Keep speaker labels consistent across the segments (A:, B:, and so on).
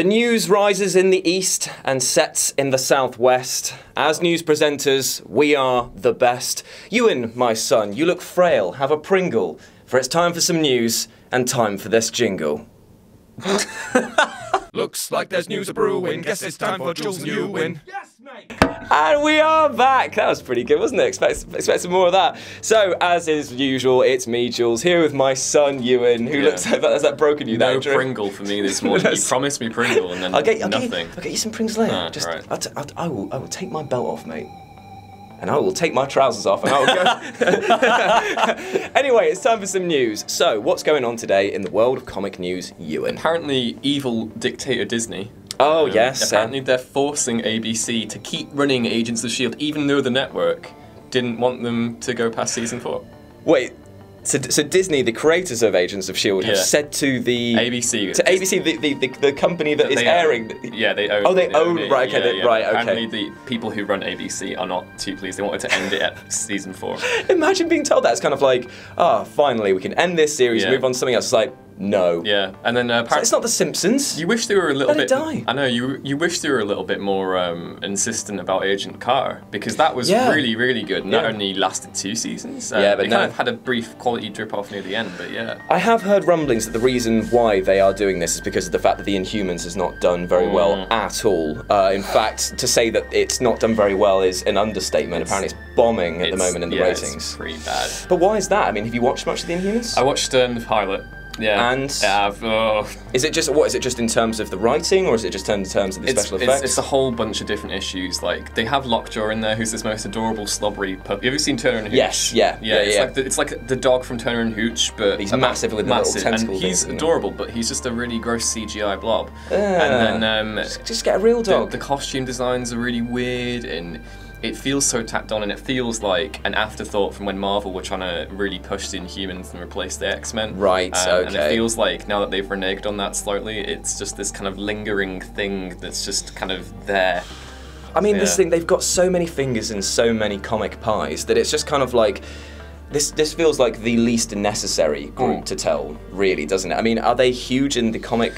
A: The news rises in the east and sets in the southwest. As news presenters, we are the best. Ewan, my son, you look frail. Have a Pringle, for it's time for some news and time for this jingle.
B: Looks like there's news a-brewing. Guess it's time for Jules' new win. Yes, mate!
A: And we are back. That was pretty good, wasn't it? Expect some more of that. So, as is usual, it's me, Jules, here with my son, Ewan, who looks like that. Has that broken you?
C: No Pringle for me this morning. You promised me Pringle and then nothing.
A: I'll get you some Pringles later.
C: Right.
A: I will take my belt off, mate. And I will take my trousers off and I will go. Anyway, it's time for some news. So, what's going on today in the world of comic news, Ewan?
C: Apparently, evil dictator Disney.
A: Oh, yes.
C: Apparently, they're forcing ABC to keep running Agents of S.H.I.E.L.D., even though the network didn't want them to go past season 4.
A: Wait. So Disney, the creators of Agents of S.H.I.E.L.D., have said to the...
C: ABC.
A: To ABC, the company that is airing...
C: Yeah, they own...
A: Oh, they own it. Right, okay.
C: Yeah.
A: Right, okay.
C: Apparently the people who run ABC are not too pleased. They wanted to end it at season 4.
A: Imagine being told that. It's kind of like, finally, we can end this series, move on to something else. It's like, no.
C: Yeah, and then apparently...
A: It's not The Simpsons.
C: You wish they were a little bit...
A: Let it die.
C: I know, you wish they were a little bit more insistent about Agent Carter, because that was really, really good, and that only lasted 2 seasons.
A: But
C: they kind of had a brief quality drip-off near the end, but yeah.
A: I have heard rumblings that the reason why they are doing this is because of the fact that the Inhumans has not done very well at all. In fact, to say that it's not done very well is an understatement. Apparently it's bombing at the moment in the ratings.
C: It's pretty bad.
A: But why is that? I mean, have you watched much of the Inhumans?
C: I watched the pilot. Yeah.
A: And is it just in terms of the writing, or is it just in terms of the special effects?
C: It's a whole bunch of different issues. Like, they have Lockjaw in there, who's this most adorable slobbery puppy. Have you seen Turner and Hooch?
A: Yes, yeah.
C: It's like the dog from Turner and Hooch, but
A: he's massive with the little tentacle.
C: And he's adorable, but he's just a really gross CGI blob. And then
A: just get a real dog.
C: The costume designs are really weird, and it feels so tacked on, and it feels like an afterthought from when Marvel were trying to really push the Inhumans and replace the X-Men.
A: Right, okay.
C: And it feels like now that they've reneged on that slightly, it's just this kind of lingering thing that's just kind of there.
A: I mean, this thing, they've got so many fingers in so many comic pies that it's just kind of like, this feels like the least necessary group to tell, really, doesn't it? I mean, are they huge in the comic...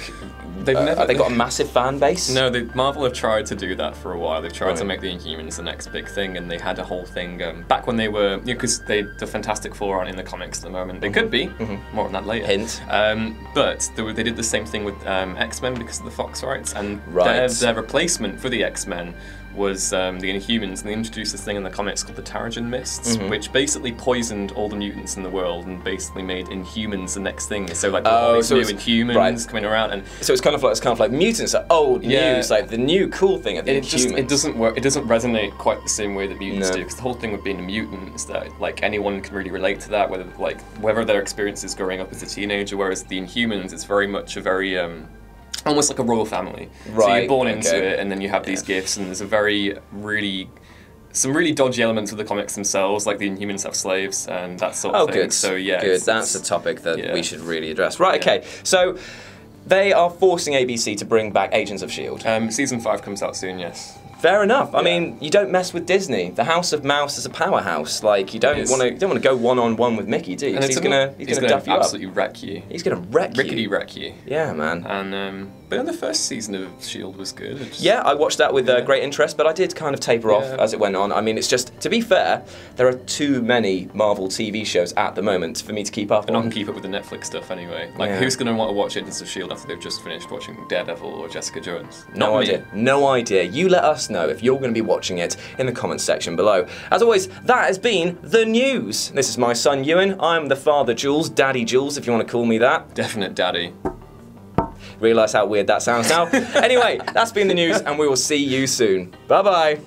A: have they got a massive fan base?
C: No, Marvel have tried to do that for a while. They've tried to make the Inhumans the next big thing, and they had a whole thing back when they were, because the Fantastic Four aren't in the comics at the moment. They could be, more on that later.
A: Hint.
C: But they did the same thing with X-Men because of the Fox rights, and their replacement for the X-Men was the Inhumans, and they introduced this thing in the comics called the Terrigen Mists, which basically poisoned all the mutants in the world and basically made Inhumans the next thing. So like all these new Inhumans coming around, and
A: so it's kind of like mutants are old news, like the new cool thing of the Inhumans.
C: It doesn't work. It doesn't resonate quite the same way that mutants do, because the whole thing with being a mutant is that like anyone can really relate to that, whether their experiences growing up as a teenager, whereas the Inhumans is very much a very almost like a royal family. So you're born into it, and then you have these gifts, and there's a some really dodgy elements of the comics themselves, like the Inhumans have slaves and that sort of thing.
A: Good.
C: So yeah,
A: good. That's a topic that we should really address. Right. Okay. So they are forcing ABC to bring back Agents of S.H.I.E.L.D.
C: Season 5 comes out soon. Yes.
A: Fair enough. I mean, you don't mess with Disney. The House of Mouse is a powerhouse. Like, you don't want to go one-on-one with Mickey, do you?
C: And
A: he's gonna duff you up.
C: Absolutely wreck you.
A: He's gonna wreck you.
C: Rickety wreck you.
A: Yeah, man.
C: And but the first season of S.H.I.E.L.D. was good.
A: Yeah, I watched that with great interest, but I did kind of taper off as it went on. I mean, it's just, to be fair, there are too many Marvel TV shows at the moment for me to keep up on.
C: And I can keep up with the Netflix stuff anyway. Like, who's going to want to watch Agents of S.H.I.E.L.D. after they've just finished watching Daredevil or Jessica Jones?
A: No idea. No idea. You let us know if you're going to be watching it in the comments section below. As always, that has been the news. This is my son Ewan. I'm the father Jules, Daddy Jules, if you want to call me that.
C: Definite daddy.
A: Realise how weird that sounds now. Anyway, that's been the news, and we will see you soon. Bye-bye.